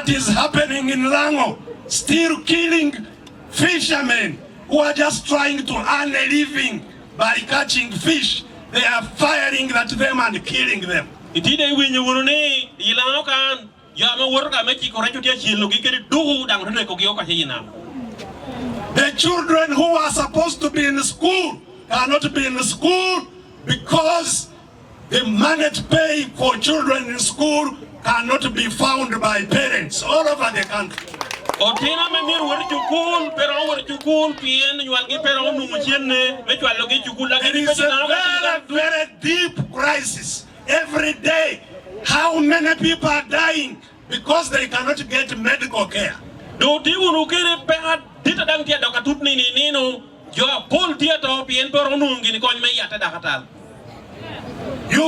what is happening in Lango, still killing fishermen who are just trying to earn a living by catching fish. They are firing at them and killing them. The children who are supposed to be in school cannot be in school because the money to pay for children in school cannot be found by parents all over the country. It is a very, very deep crisis. Every day, how many people are dying because they cannot get medical care? You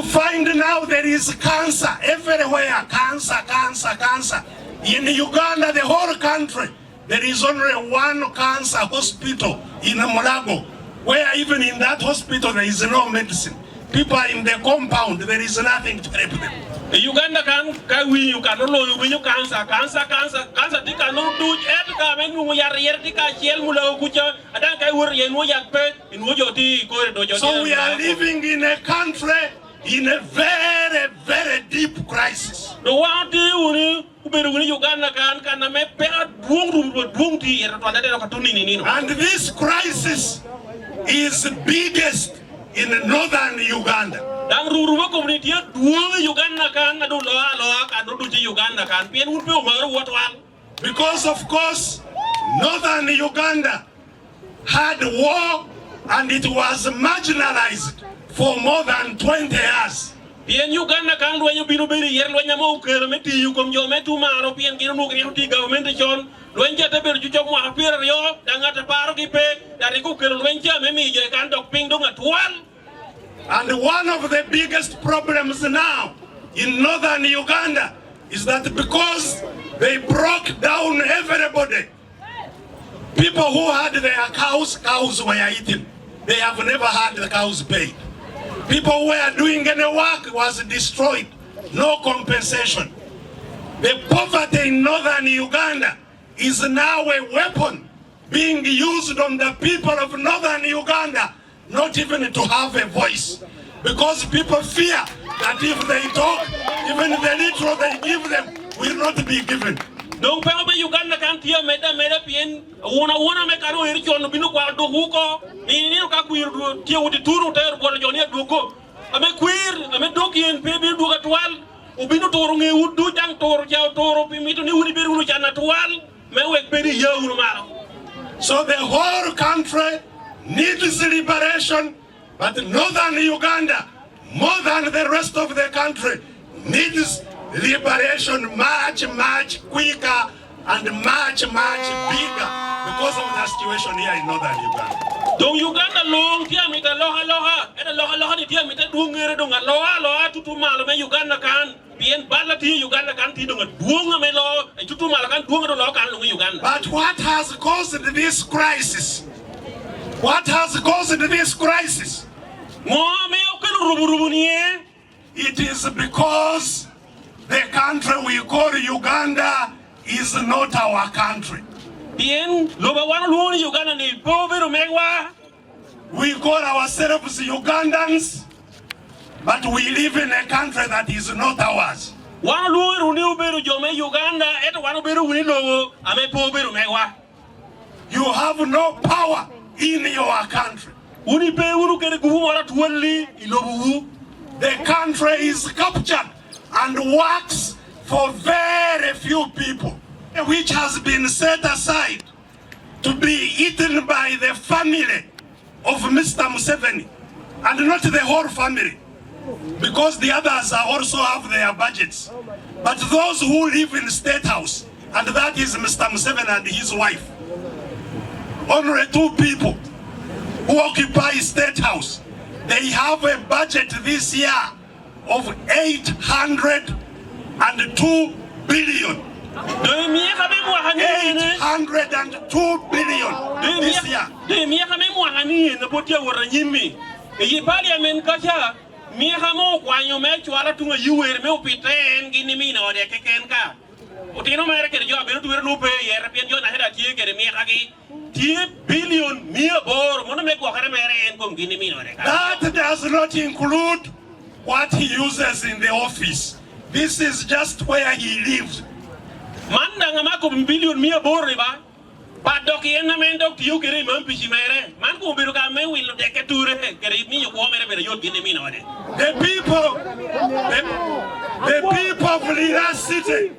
find now there is cancer everywhere. Cancer. In Uganda, the whole country, there is only one cancer hospital in Mulago, where even in that hospital there is no medicine. People are in the compound, there is nothing to help them. Uganda can cancer tika no do etka menu ya tika chiel mula kucha adanka wur yen wo yak pe in wo joti ko do joti. So we are living in a country in a very, very deep crisis. Do wanti uni uberu uni Uganda kan me pe duong ti era to ade ka tuni ni no. And this crisis is biggest in northern Uganda. Dang ruruba community duong Uganda kan adu loa kan do Uganda kan pien un pe umaru watwal. Because of course northern Uganda had war and it was marginalized for more than 20 years. Pien Uganda kan lo binu biri yer lo nyamo ukero meti yu kom jo metu maro pien kinu nu kri government chon lo njata ber ju chok mo apir yo dangata paro ki pe dari ku kero lo nja memi jo kan dok ping dong atwal. And one of the biggest problems now in northern Uganda is that because they broke down everybody, people who had their cows were eaten. They have never had the cows paid. People who were doing any work was destroyed. No compensation. The poverty in northern Uganda is now a weapon being used on the people of northern Uganda, not even to have a voice. Because people fear that if they talk, even the little they give them will not be given. Donc pe Uganda kan tia meda pien wona me karo iri chono binu kwa do huko ni ka kuir do tia uti turu ter bolo joni dugo ame kuir ame dokien pe bi duga twal ubinu toru nge udu jang toru jaw toru pi mito ni uri beru no jana twal me wek peri yawru maro. So the whole country needs liberation, but northern Uganda, more than the rest of the country, needs liberation much quicker and much bigger because of the situation here in northern Uganda. Dong Uganda long tia mita loha eda loha ni tia mita dungere dong loha tutu malo me Uganda kan bien bala ti Uganda kan ti dong duonga me lo tutu malo kan duonga lo kan lo Uganda. But what has caused this crisis? What has caused this crisis? Mo me okelo rubu ni it is because the country we call Uganda is not our country. Bien, Uganda ni povero megwa. We call ourselves Ugandans, but we live in a country that is not ours. You have no power in your country. The country is captured and works for very few people, which has been set aside to be eaten by the family of Mr. Museveni, and not the whole family, because the others also have their budgets. But those who live in State House, and that is Mr. Museveni and his wife, only 2 people who occupy State House, they have a budget this year of 802 billion. 802 billion this year. utino mere kere jo biro tuwer lupe yer pien jo na hera tie kere mi kagi tie billion mia bor mono me ko kare mere en kom gini mi no re. That does not include what he uses in the office. This is just where he lives. Manda ngama ko billion mia bor ni ba. Pa dok yen na men dok tiu kere man pichi mere. Man ko biro ka me wil de ke ture kere mi yo ko mere bere yo gini mi no re. The people of Lira city,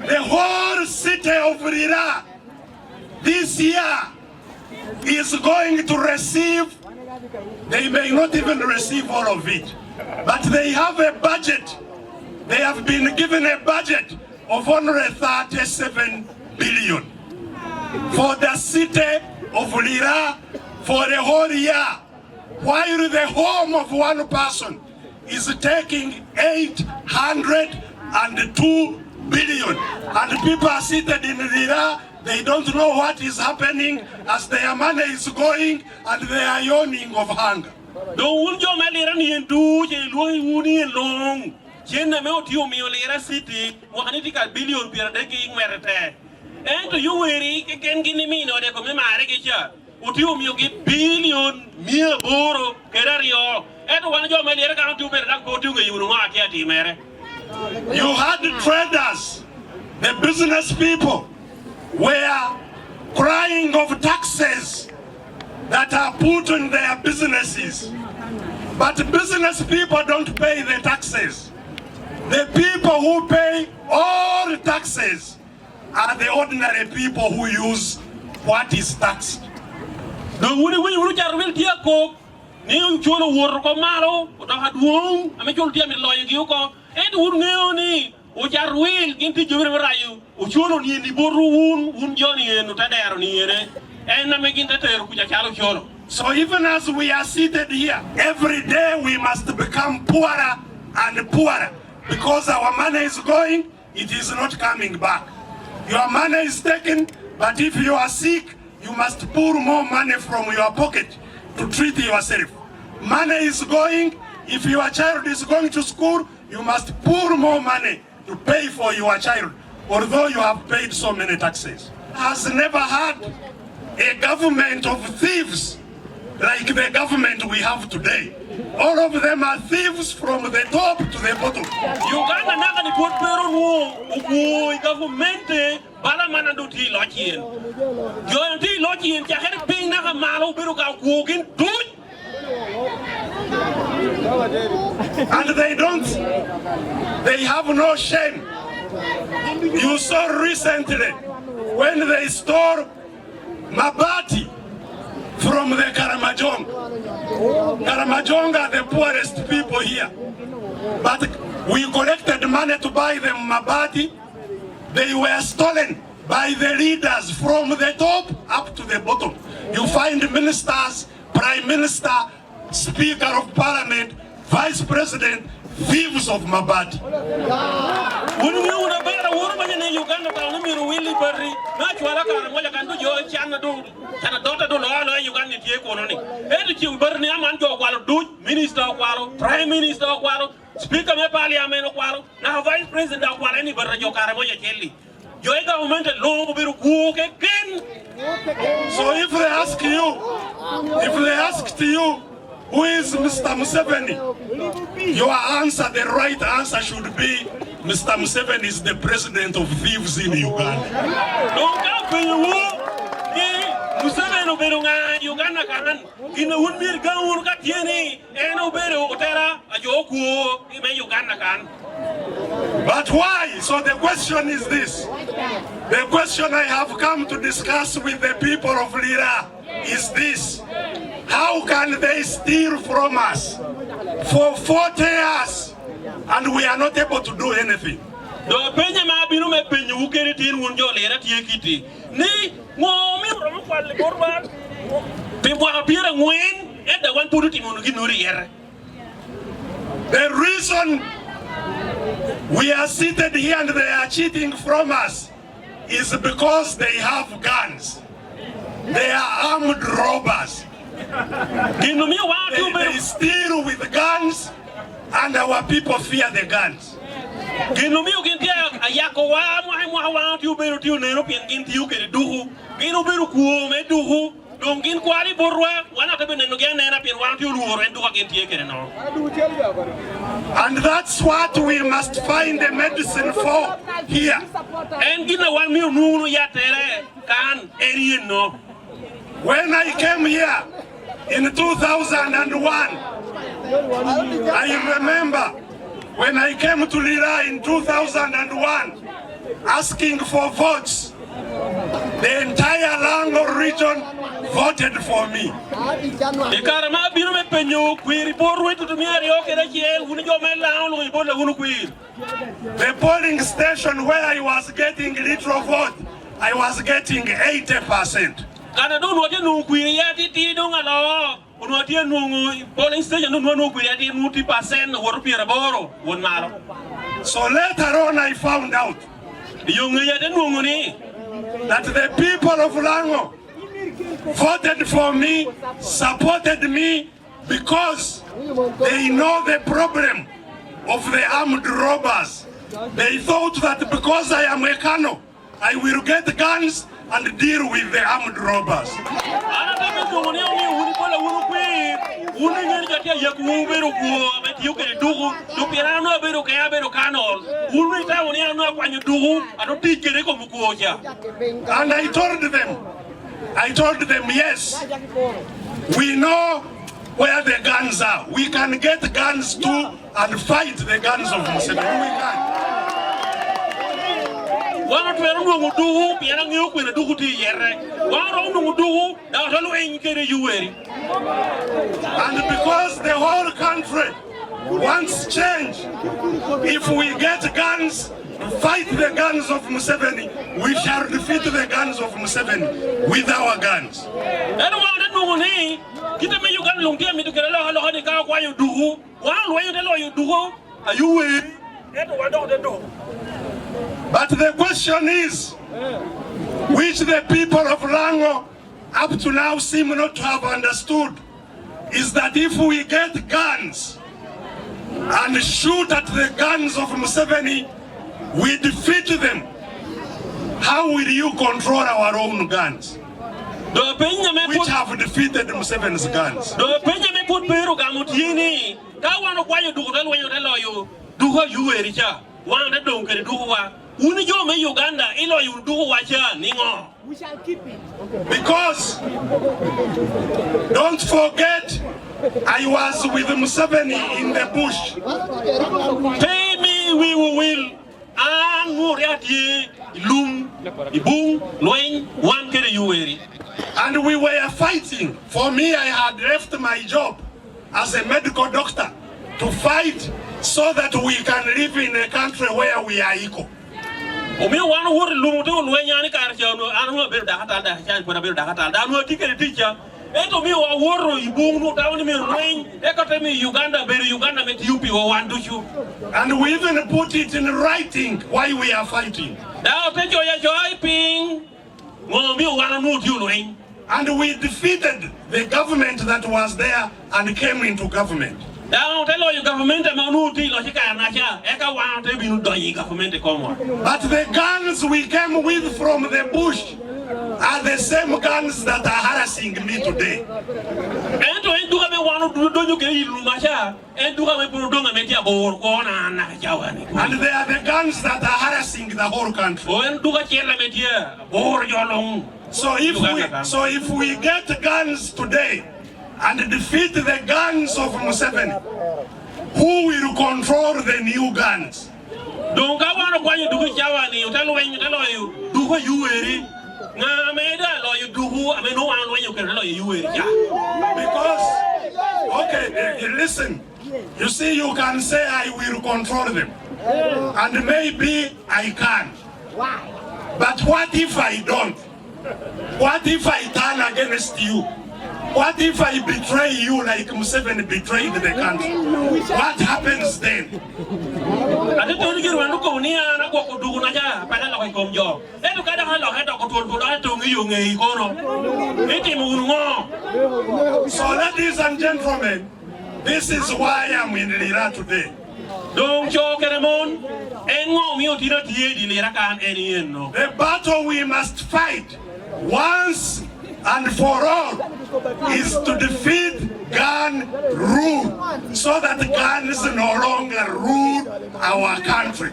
the whole city of Lira this year is going to receive, they may not even receive all of it, but they have a budget. They have been given a budget of 137 billion for the city of Lira for the whole year, while the home of one person is taking 802 billion. And people are seated in Lira, they don't know what is happening as their money is going and they are yawning of hunger. Don't you Lira ni do je uni long. Jena me otio mi Lira city, wahanitika billion per deki merete. And to you weary can gini mi no de come mare gecha. Utio mi gi billion mia boro kerario. And one jo me Lira kan tu per dak go tu ngi unu ma ati mere. You had the traders, the business people were crying of taxes that are put on their businesses. But business people don't pay the taxes. The people who pay all the taxes are the ordinary people who use what is taxed. The wuni jarwil tia ko ni chulo wor ko maro do hadwong ame chulo tia mi loyo gi ko et wur ngeoni o jarwil ginti jure rayu o chulo ni ni boru un joni en tadero ni ene en na me ginta ter ku ja chalo chulo. So even as we are seated here, every day we must become poorer and poorer because our money is going, it is not coming back. Your money is taken, but if you are sick, you must pull more money from your pocket to treat yourself. Money is going, if your child is going to school, you must pull more money to pay for your child, although you have paid so many taxes. Has never had a government of thieves like the government we have today. All of them are thieves from the top to the bottom. Uganda naka ni put pero no government bala mana do ti lochien. Yo ti lochien ja her ping naka malo pero ka kugin tut. And they have no shame. You saw recently when they stole mabati from the Karamajong. Karamajong are the poorest people here. But we collected money to buy them mabati. They were stolen by the leaders from the top up to the bottom. You find ministers, prime minister, speaker of parliament, vice president, thieves of mabati. Uganda tauni miru wili bari na chwala kana moja kandu jo chana do kana dota do lo Uganda tie kono ni edu chi bari ni aman jo kwalo do minister kwalo prime minister kwalo speaker me parliament kwalo na vice president kwalo ni bari jo kara moja chelli jo government lo biru ku ke ken. So if they ask you who is Mr. Museveni, your answer, the right answer should be Mr. Museveni is the president of thieves in Uganda. Museveni berunga Uganda kanan ina unmir gaun katieni eno beru otera ajoku ime Uganda kan. But why? So the question is this. The question I have come to discuss with the people of Lira is this. How can they steal from us for 40 years and we are not able to do anything? Do penye ma binu me penye ukeri tin wunjo Lira tie kiti. Ni ngomi ro kwal borba. Pe bwa pira ngwen e da wan pudu timunu ginuri yere. The reason we are seated here and they are cheating from us is because they have guns. They are armed robbers. They steal with guns and our people fear the guns. Gino mi ukintia ayako wa mwa tiu beru tiu nero pien gin tiu ke duhu. Gino beru kuo me duhu. Dong gin kwari borwa wana tabe neno gyan nera pien wa tiu luoro en duha gin tie ke no. And that's what we must find a medicine for here. En gina wan mi nunu ya tere kan erien no. When I came here in 2001, I remember when I came to Lira in 2001, asking for votes, the entire Lango region voted for me. The polling station where I was getting little vote, I was getting 80%. So later on I found out that the people of Lango voted for me, supported me, because they know the problem of the armed robbers. They thought that because I am a Kano, I will get guns and deal with the armed robbers. And I told them, yes, we know where the guns are. We can get guns too and fight the guns of Museveni. We can. And because the whole country wants change, if we get guns to fight the guns of Museveni, we shall defeat the guns of Museveni with our guns. But the question is, which the people of Lango up to now seem not to have understood, is that if we get guns and shoot at the guns of Museveni, we defeat them, how will you control our own guns, which have defeated Museveni's guns? We shall keep it. Because, don't forget, I was with Museveni in the bush. Pay me, we will. And we were fighting. For me, I had left my job as a medical doctor to fight so that we can live in a country where we are equal. And we even put it in writing why we are fighting. And we defeated the government that was there and came into government. But the guns we came with from the bush are the same guns that are harassing me today. And they are the guns that are harassing the whole country. So if we get guns today and defeat the guns of Museveni, who will control the new guns? Because, okay, listen, you see, you can say I will control them, and maybe I can. But what if I don't? What if I turn against you? What if I betray you like Museveni betrayed the country? What happens then? So ladies and gentlemen, this is why I'm in Lira today. Don't choke Ramon. And won't you did not hear the Lira can any no. The battle we must fight once and for all is to defeat gun rule so that guns no longer rule our country.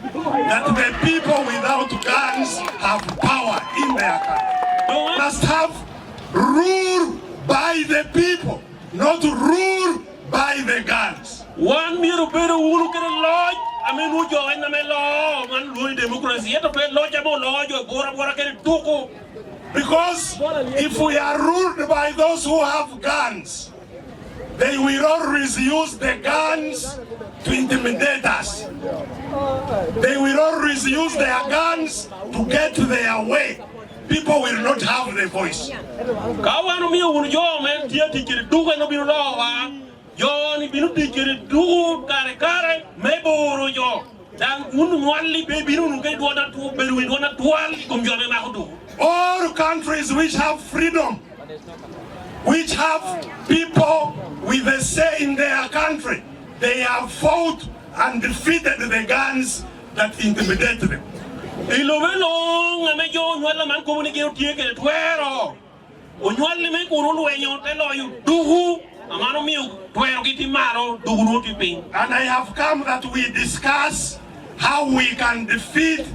That the people without guns have power in their country. We must have rule by the people, not rule by the guns. One mirror better look at the law. I mean, who join the law, one Louis democracy, yet to play law, your Bora can do. Because if we are ruled by those who have guns, they will always use the guns to intimidate us. They will always use their guns to get their way. People will not have the voice. All countries which have freedom, which have people with a say in their country, they have fought and defeated the guns that intimidate them. And I have come that we discuss how we can defeat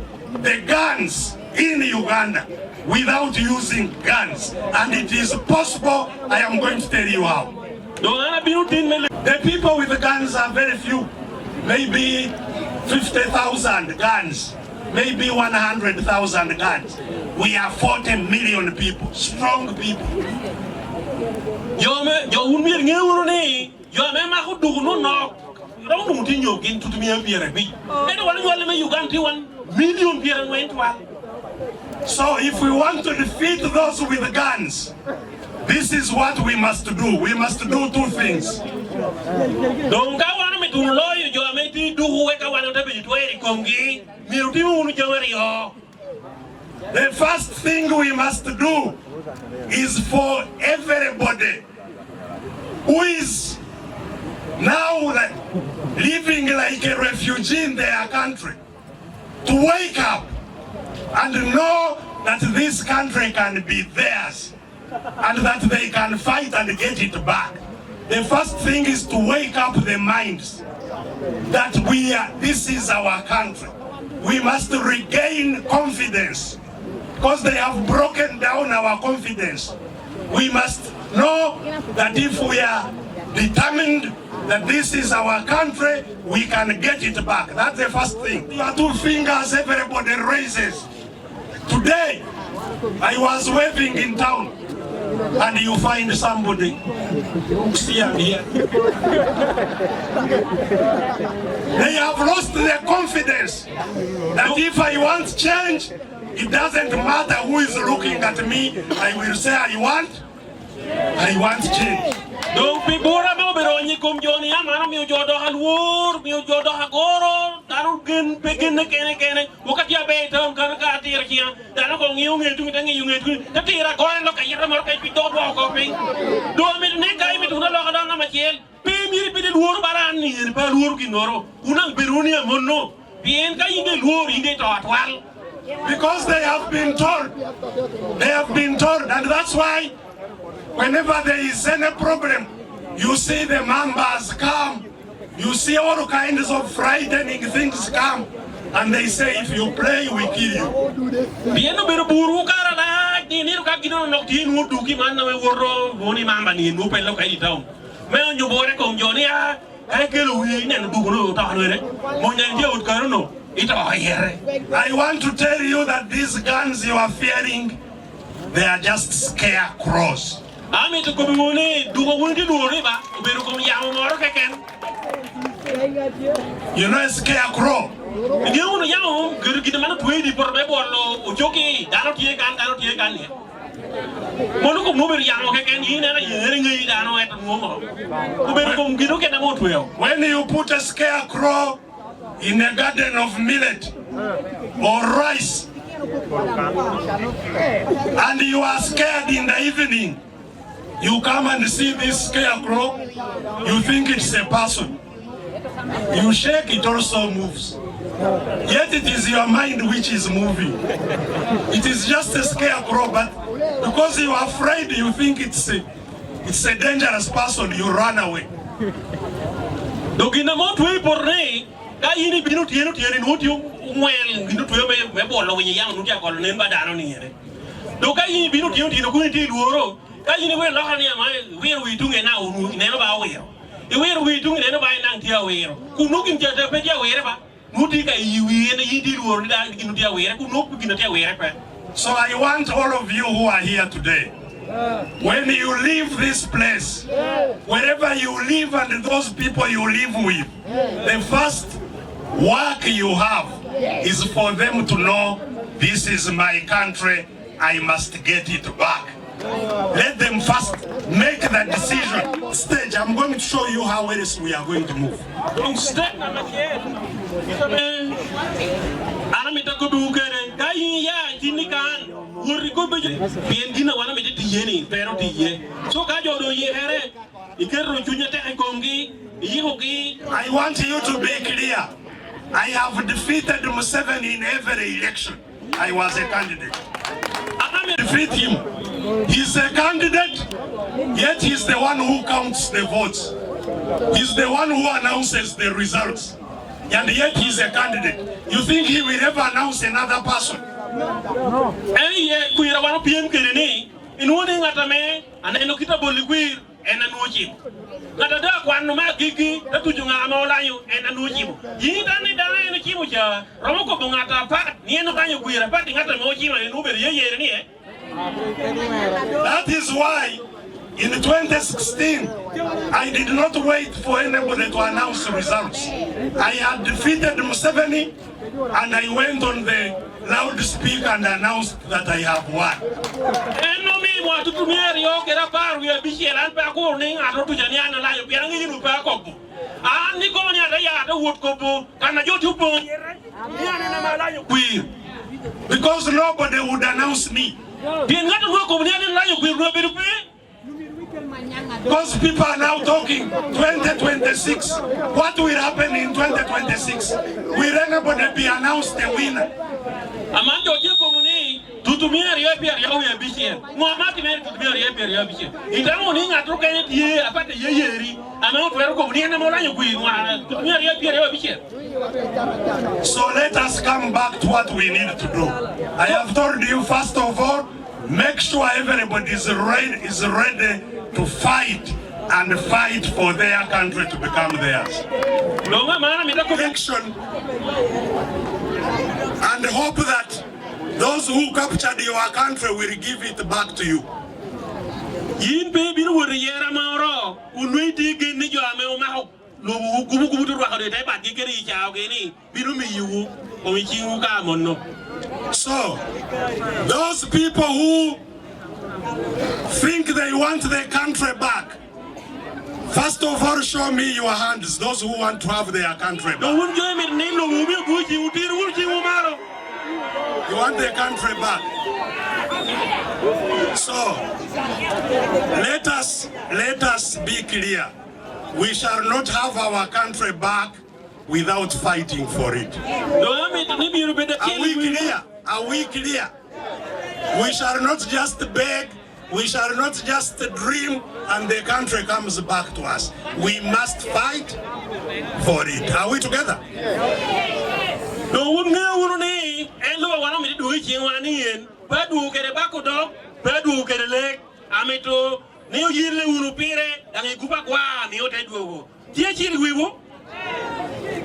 the guns in Uganda without using guns. And it is possible. I am going to tell you how. The people with the guns are very few. Maybe 50,000 guns. Maybe 100,000 guns. We are 40 million people, strong people. So if we want to defeat those with guns, this is what we must do. We must do two things. The first thing we must do is for everybody who is now living like a refugee in their country to wake up and know that this country can be theirs and that they can fight and get it back. The first thing is to wake up the minds that this is our country. We must regain confidence because they have broken down our confidence. We must know that if we are determined that this is our country, we can get it back. That's the first thing. Your two fingers everybody raises. Today, I was waving in town and you find somebody here. They have lost their confidence that if I want change, it doesn't matter who is looking at me, I will say I want change. Donc bibora mo beronyi kum joni amana mi jodo halwur mi jodo hagoro daru gen pegen kene wakati ya betam kan ka tira kiya dana ko ngiu ngetu tangi yungetu tatira ko en lo ka yira mar ka pito do ko pe do mi ne kai mi tuna lo ka dana ma chel pe mi ri lur baran ni pa lur ki noro unang beruni monno bien ka inde lur inde to atwal because they have been told, and that's why whenever there is any problem, you see the members come, you see all kinds of frightening things come, and they say, if you play, we kill you. I want to tell you that these guns you are fearing, they are just scarecrows. You know a scarecrow? When you put a scarecrow in a garden of millet or rice, and you are scared in the evening, you come and see this scarecrow, you think it's a person. You shake, it also moves. Yet it is your mind which is moving. It is just a scarecrow, but because you are afraid, you think it's a dangerous person, you run away. Dogina mo tuwe porne, ka yini binu tienu nuti umwel binu tuwe me bolo wenye yang nuti akolo nemba dano niere. Do ka yini binu tienu kuni ti luoro, ka yini we loka ni ama we witunge na unu neno ba wero. I we witunge neno ba nang tia wero. Kunuki mjata pe tia wero ba. Nuti ka yiwi ene yiti luoro da ginu tia wero, kunuki ginu tia wero pa. So I want all of you who are here today, when you leave this place, wherever you live and those people you live with, the first work you have is for them to know, this is my country, I must get it back. Let them first make the decision. Stage, I'm going to show you how else we are going to move. Step number 10. Anamita kubukere, kai ya tinikan, uriko be biendina wana me tiyeni, pero tiye. So ka jodo ye here, ikero chunya te kongi, yihoki. I want you to be clear. I have defeated Museveni in every election. I was a candidate. I defeat him. He's a candidate, yet he's the one who counts the votes. He's the one who announces the results. And yet he's a candidate. You think he will ever announce another person? No. Eh, kuira wana PM kireni. Inuoni ngatame, aneno kita bolikwir, enanuji. Ngatada kwa numa gigi, tatujunga amaolayo, enanuji. Yini dani ene chimu cha, ramoko bungata pat, nieno kanyo kuira pat, ngata mojima enube yeye ni eh. That is why in 2016 I did not wait for anybody to announce the results. I had defeated Museveni and I went on the loudspeaker and announced that I have won. Because nobody would announce me. Because people are now talking 2026. What will happen in 2026? Will anybody be announced the winner? Tutumia riapia riawe bichia. Muamati mere tutumia riapia riabichia. Itamu ni ngatoka ye apate yeyeri. Ama twero ko ni na molanyo kui tutumia riapia riabichia. So let us come back to what we need to do. I have told you first of all, make sure everybody is ready to fight and fight for their country to become theirs. Election and hope that those who captured your country will give it back to you. Yin baby no yera maoro unuiti gini jo ame o no gubu to wa de ba gigeri cha ogeni binu mi yiwu o mi chiwu ka monno. So those people who think they want their country back, first of all show me your hands, those who want to have their country back. You want their country back. So let us be clear. We shall not have our country back without fighting for it. Are we clear? Are we clear? We shall not just beg, we shall not just dream and the country comes back to us. We must fight for it. Are we together?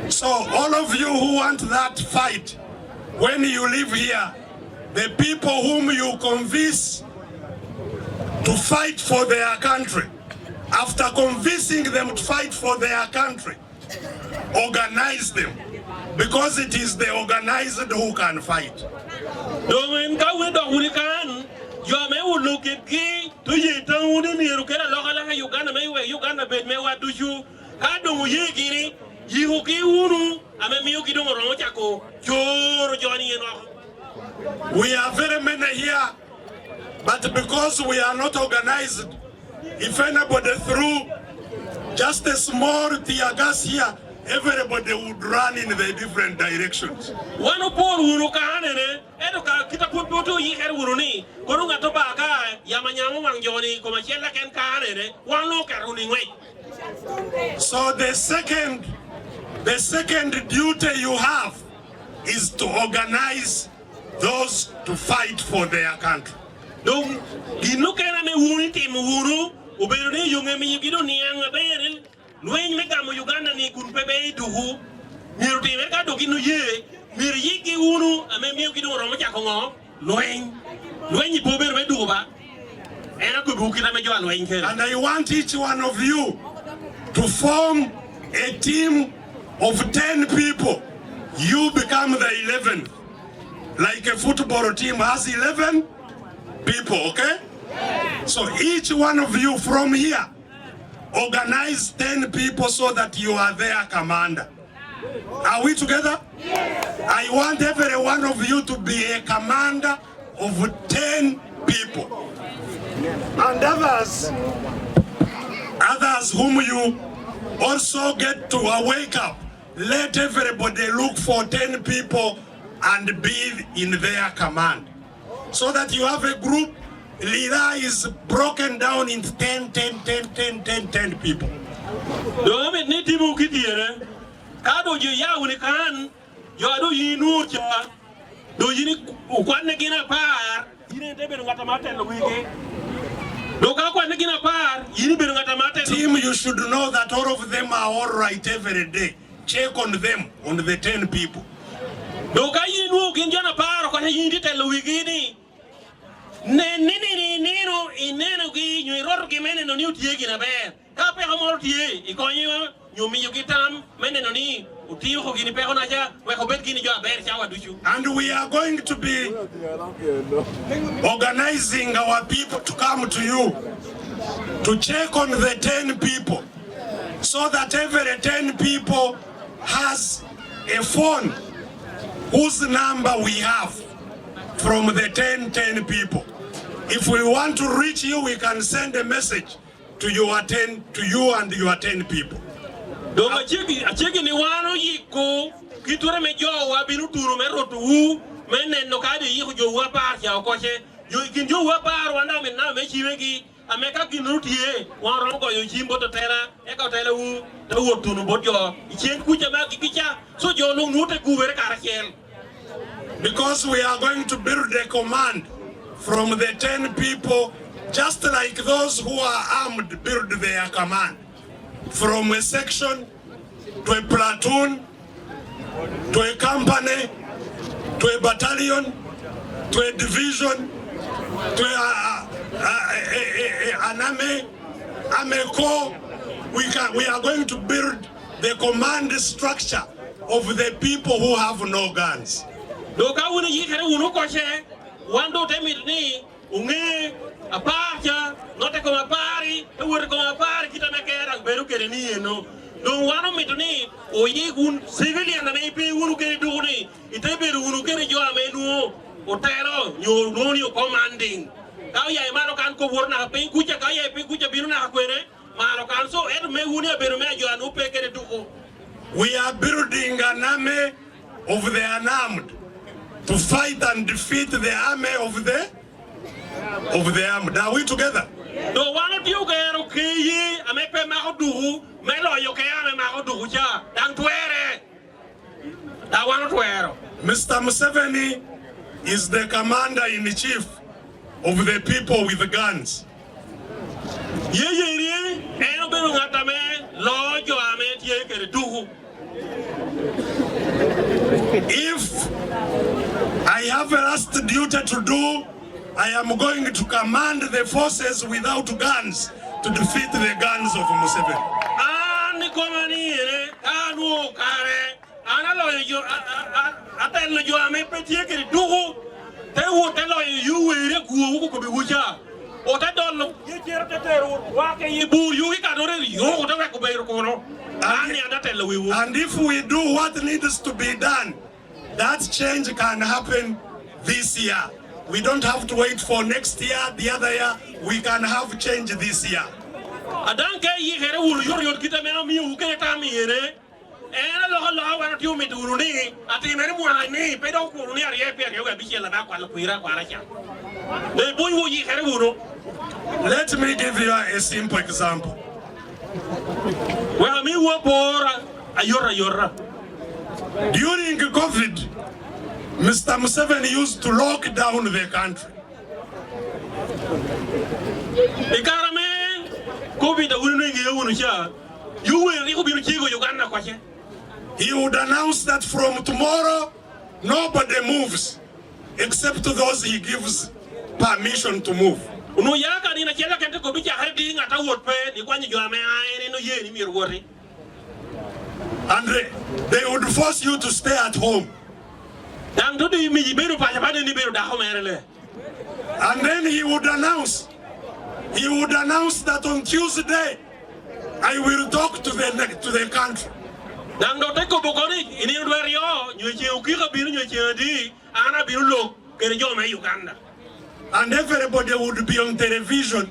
So all of you who want that fight, when you live here, the people whom you convince to fight for their country, after convincing them to fight for their country, organize them, because it is the organized who can fight. We are very many here, but because we are not organized, if anybody threw just a small tear gas here, everybody would run in the different directions. One poor Urukane, Educa, Kitaputu, Yeruni, Kurungatobaga, Yamayamu Manjoni, Comachella can carry one look at running way. So the second duty you have is to organize those to fight for their country. Don't you look at me, Unity Muru, Uberi, you may be given young Beril, Luin Megamo Uganda, Nikunpe, Duhu, Mirtimeka Dokinu Ye, Miriki Unu, and maybe Romajakongo, Luin, you Pober Meduba, and I could book in a major Luin. And I want each one of you to form a team of 10 people. You become the 11th. Like a football team has 11 people, okay? So each one of you from here, organize 10 people so that you are their commander. Are we together? Yes. I want every one of you to be a commander of 10 people. And others whom you also get to wake up. Let everybody look for 10 people and be in their command. So that you have a group. Lira is broken down into 10 people. Team, you should know that all of them are all right every day. Check on them, on the 10 people. And we are going to be organizing our people to come to you to check on the 10 people, so that every 10 people has a phone whose number we have from the 10 people. If we want to reach you, we can send a message to you and your 10 people. Ameka kinutie warongo yimbo to tera eka tela u to wotunu bodjo chen kucha ma kikicha so jolo nute kuwere karakel. Because we are going to build a command from the 10 people, just like those who are armed build their command, from a section to a platoon to a company to a battalion to a division to an army corps. We are going to build the command structure of the people who have no guns. Wando temidni unge apacha note koma pari ewore koma pari kita mekera beru kereni eno don wano mitni oyigun civilian na ipe unu kere duni ite beru unu kere jo amenu otero nyoroni commanding ka ya maro kan ko worna pe kucha ka ya pe kucha binu na kwere maro kan so ed me uni beru me jo anu pe kere duko. We are building an army of the unarmed to fight and defeat the army of the armed. Are we together? Do one of you get okay? I may pay my do, Melo, you can make do, ja, and twere. I want to wear. Mr. Museveni is the commander in chief of the people with the guns. Ye, and Beruatame, Lord, you are made here do. If I have a last duty to do, I am going to command the forces without guns to defeat the guns of Museveni. And if we do what needs to be done, that change can happen this year. We don't have to wait for next year, the other year. We can have change this year. tiu mi duru ni ati meri mo ni pe do ku ni ari e pe ga bi chela na kwa la kuira kwa ra cha le boy wo yi kare wo. Let me give you a simple example. Well, me wo por ayora. During COVID, Mr. Museveni used to lock down the country. Ikarame COVID unu nge unu cha. You will you be Uganda kwa che. He would announce that from tomorrow nobody moves except those he gives permission to move. Unu yaka ni na chela kente ko bicha hadi ngata wot pe ni kwa ni jame ai no ye ni mir wori. And they would force you to stay at home. Dan to do mi beru pa pa ni beru da ho merele. And then he would announce that on Tuesday I will talk to the country. Dan do te ko bokoni ini ndo rio nyu che ukika biru nyu che di ana biru lo kere jo me Uganda. And everybody would be on television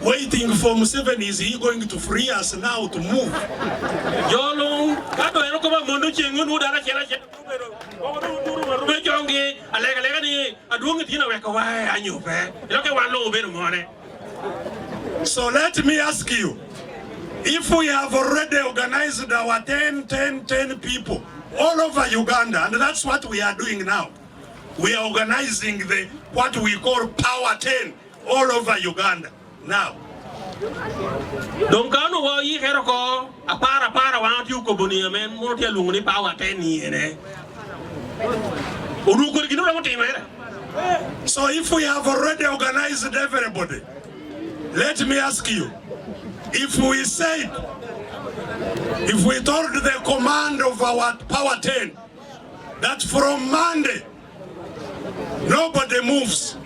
waiting for Museveni. Is he going to free us now to move? Yolong kato eno ko ba mondo chengu nu dara chela chela ko be jongi alega ni aduong tina we ko wa anyu pe lo ke wan lo be mo ne. So let me ask you, if we have already organized our 10 people all over Uganda, and that's what we are doing now. We are organizing what we call Power 10 all over Uganda now. Don't kanu wa yi hero ko apara wa tiu ko boni men mo te lungu ni Power 10 ni ene. Unu ko ginu la mo te mere. So if we have already organized everybody, let me ask you, if we told the command of our Power 10 that from Monday nobody moves,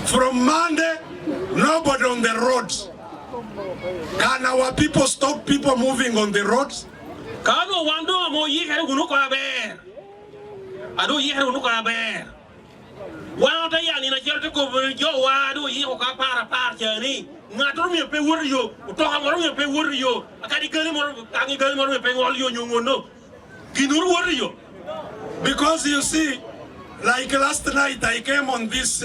from Monday nobody on the roads, can our people stop people moving on the roads? Kanu wando mo yi hero gunu ko ber. Ado yi hero gunu ko ber. Wa ta ya ni na jerte ko jo wa do yi ko ka para chani ngato mi pe wor yo to ha mo mi pe wor yo akadi gali mo kangi gali mo mi pe ngol yo nyongono ginur wor yo. Because you see, like last night I came on this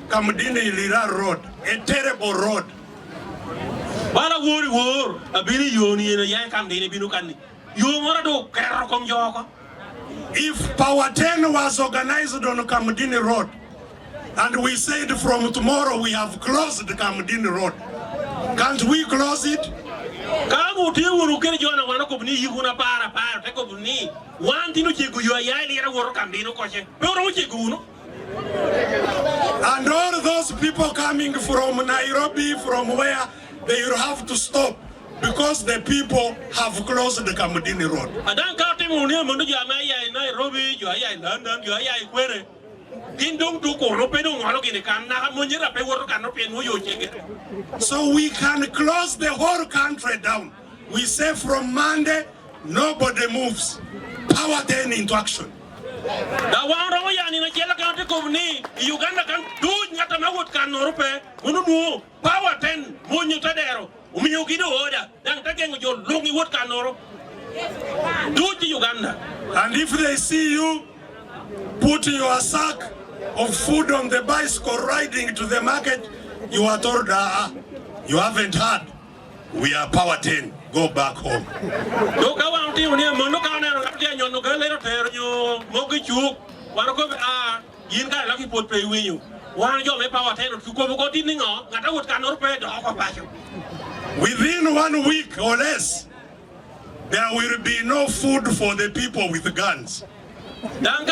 Kamdini Lira road, a terrible road. Bala wor abini yo ni na ya Kamdini binu kanni yo mora do kero kom joko. If Power 10 was organized on Kamdini road, and we said from tomorrow we have closed the Kamdini road, can't we close it? Kamu ti wuru kere jona wana ko bni yiguna para te ko bni wanti no chigu yo ya Lira woro Kamdini ko che pero mo chigu no. And all those people coming from Nairobi, from where, they will have to stop because the people have closed the Kamdini road. Adan ka te mo ne mo no ya Nairobi yo ya London yo ya Ikwere. So we can close the whole country down. We say from Monday, nobody moves. Power 10 into action. Uganda can do nyata mawut kan Europe. Unu Power 10 monyo tadero. Umiyugido order. Dan takengo jo longi wut kan Europe. Do to Uganda. And if they see you put your sack of food on the bicycle riding to the market, you are told, you haven't heard. We are Power 10. Go back home. Within 1 week or less, there will be no food for the people with guns. And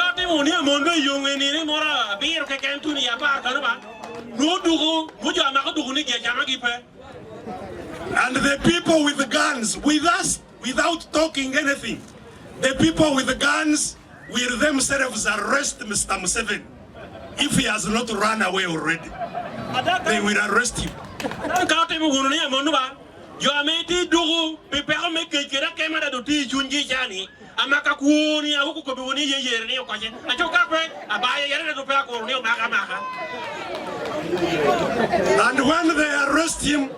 the people with the guns, with us, without talking anything, the people with the guns will themselves arrest Mr. Museveni. If he has not run away already, they will arrest him. And when they arrest him,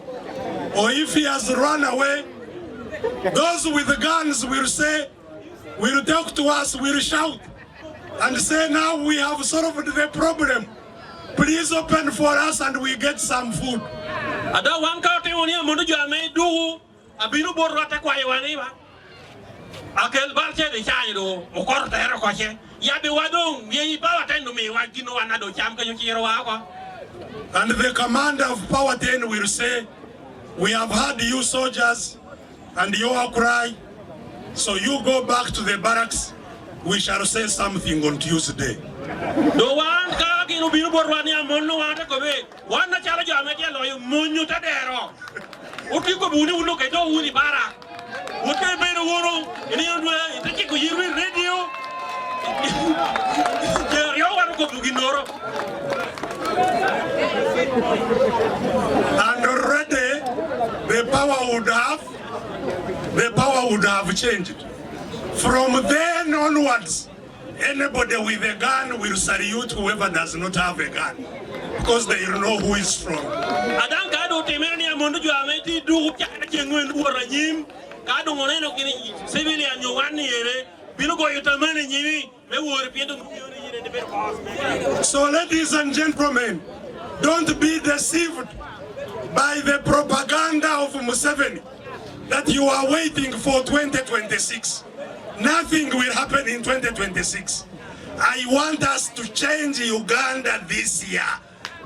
or if he has run away, those with the guns will say, will talk to us, will shout, and say, now we have solved the problem. Please open for us and we get some food. Ada wan ka te woni amundu jo me du abinu borro ta kwa yewani ba. Akel barche de chani do o kor ta ero ko che. Ya be wadong ye ba ta no me wa gino wana do cham ka yukiro wa ko. And the commander of Power 10 will say, we have heard you soldiers and your cry, so you go back to the barracks. We shall say something on Tuesday. Do wan ka kinu binu borwani amonno wa ta ko be. Wan na chala jo me lo yo munyu ta dero. Uti ko buni uno ke do uni bara. Uti be no wono ini yo ite ko yiri radio. Yo wa ko buginoro. And already the power would have changed. From then onwards, anybody with a gun will salute whoever does not have a gun, because they know who is strong. Adam kado temeni amondu jo ameti du ka chengwen uranyim kado ngoneno kini civilian yo wani yere binu go yutamani nyimi me wori piedo yone yere de ber boss. So ladies and gentlemen, don't be deceived by the propaganda of Museveni that you are waiting for 2026. Nothing will happen in 2026. I want us to change Uganda this year.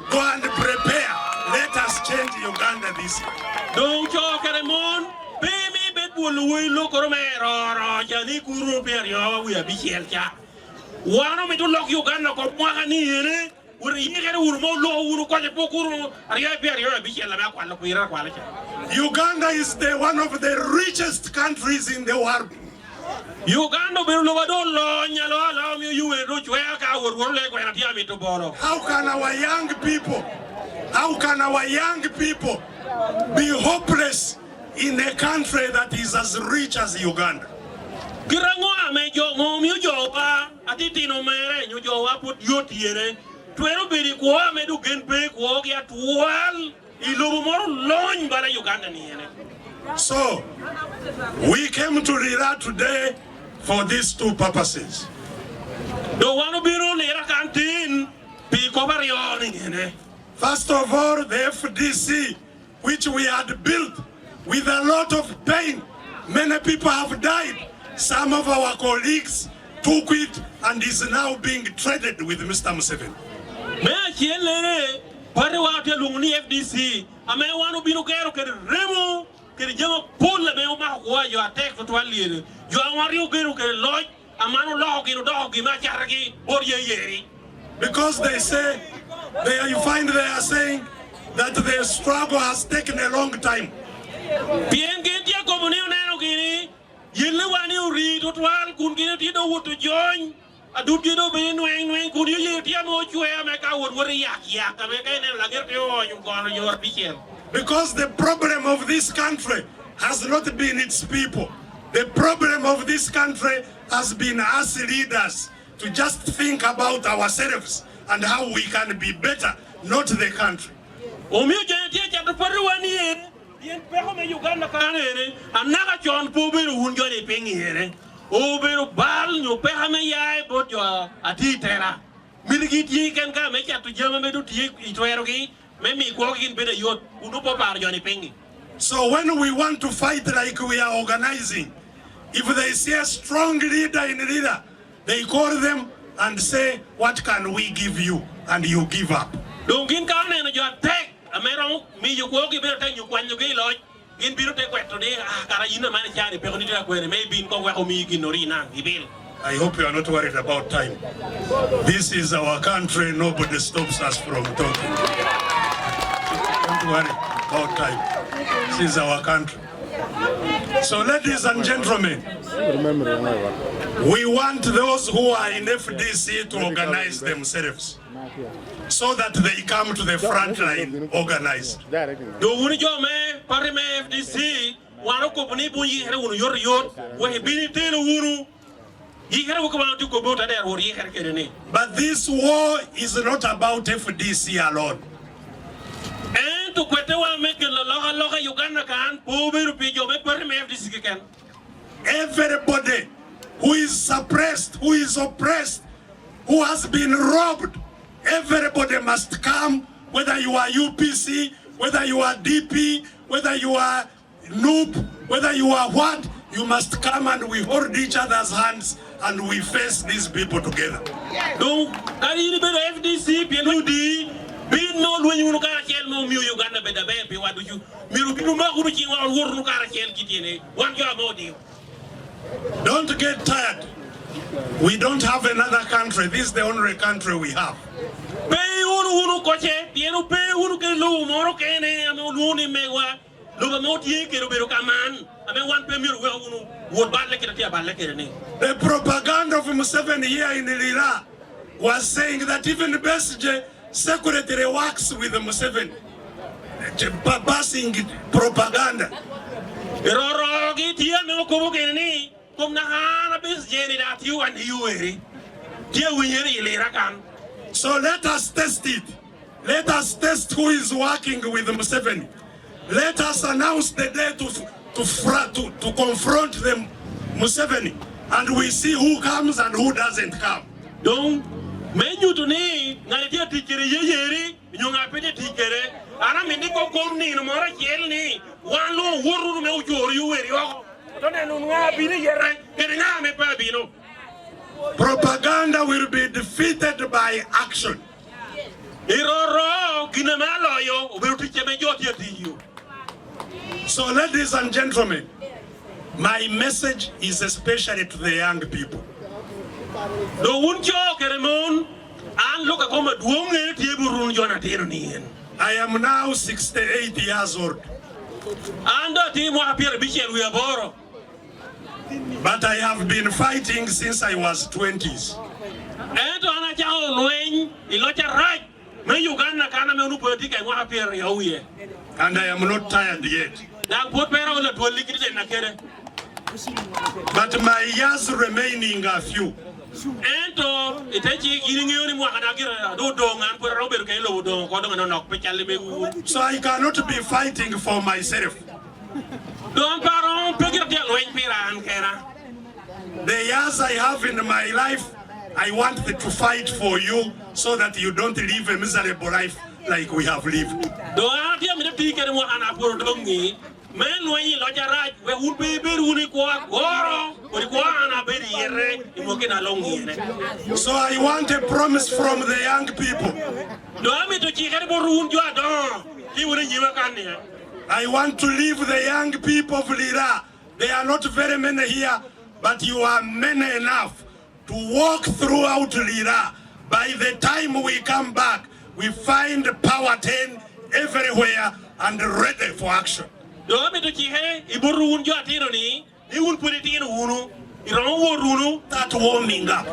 Go and prepare. Let us change Uganda this year. Don't talk anymore. Baby, bet will look or Jani Guru Perio, we are Bichelcha. One me to lock Uganda, Komwani, where you get a Urmo, Urukajapokuru, Aria Perio, Bichela, quality. Uganda is one of the richest countries in the world. Uganda will never allow you to work our world when to borrow. How can our young people be hopeless in a country that is as rich as Uganda? Kirango me jo ngom yu jo pa atitino mere yu jo wa put yo tiere twero biri ko me du gen pe ko ya twal ilubu moro loñ bala Uganda ni ene. So we came to Lira today for these two purposes. Do wanu biro Lira canteen pi ko barioni ene. First of all, the FDC, which we had built with a lot of pain. Many people have died. Some of our colleagues took it and is now being traded with Mr. Museveni. Me chielere pare wa te lungni FDC ame wanu biro kero ke remo ke jama pull me o ma ko yo attack to walire yo anwari kero ke loj amanu lo ke do ke ma chargi or yeri. Because they say, you find they are saying that the struggle has taken a long time. Bien que dia comunio neno kini yelle wani uri to twal kun kini ti do to join adu ti do be nwen kun ye ti mo chwe me ka wor yak ka me ka ne la ger ti o yu ko yor bichen. Because the problem of this country has not been its people. The problem of this country has been us leaders to just think about ourselves and how we can be better, not the country. Omio je ti ja to paru wani yen peho me Uganda kanere anaka chon poberu hunjo de pengere oberu bal no peha me yai bojo atitera miligi ti ken ka me cha to jema me do ti itwero gi me mi ko gin bede yot unu po par joni pengi. So when we want to fight like we are organizing, if they see a strong leader in Lira, they call them and say, what can we give you? And you give up. Dongin ka ne no jo tek amero mi yu ko gi bede tan yu kwan yu gi lo gin biro te kweto de kara yina mane chari pe ko ni ta kwere me bin ko wa mi gi norina ibil. I hope you are not worried about time. This is our country. Nobody stops us from talking. Don't worry about time. This is our country. So, ladies and gentlemen, we want those who are in FDC to organize themselves so that they come to the front line organized. Do wuni jo me pare me FDC wano ko buni bu yi here wunu yor yor wo he bini telo wunu yi here wo ko ma tu ko bota der wor yi here kede ne. But this war is not about FDC alone. En to kwete wa me ke loga Uganda kan po be ru pi jo me pare me FDC ken. Everybody who is suppressed, who is oppressed, who has been robbed. Everybody must come, whether you are UPC, whether you are DP, whether you are noob, whether you are what, you must come and we hold each other's hands and we face these people together. Donc, quand il y a FDC, puis nous dit, bin no lu ñu ka xel no mi Uganda be da be bi wadu ju miru bi no ma ko ci wal wor nu ka xel ki tene wan jo amodi. Don't get tired. We don't have another country. This is the only country we have. Pe unu koche, tienu pe unu ke lu moro kene ame lu ni mewa. Lu ba moti ke ru be ru kaman. Ame wan pe miru we unu wod ba le ke tia ba le ke ne. The propaganda of Museveni here in Lira was saying that even Besigye secretary works with Museveni. Passing propaganda. Roro gi tia me ko ke ni. Kom na hana Besigye ni that you and you eri. Tia winyeri Lira kan. So let us test it. Let us test who is working with Museveni. Let us announce the day to confront them, Museveni, and we see who comes and who doesn't come. Donc, menu to ni ngaletia tikere yeyeri nyonga pete tikere ana mindi ko komni no mora jel ni wan lo woru me ujor yu weri yo to ne no nga bi ni yere ke nga me pa bi no. Propaganda will be defeated by action. So, ladies and gentlemen, my message is especially to the young people. I am now 68 years old. But I have been fighting since I was 20s. And I am not tired yet. But my years remaining are few. So I cannot be fighting for myself. The years I have in my life, I want to fight for you so that you don't live a miserable life like we have lived. So I want a promise from the young people. I want to leave the young people of Lira. They are not very many here, but you are many enough to walk throughout Lira. By the time we come back, we find power 10 everywhere and ready for action. Start warming up.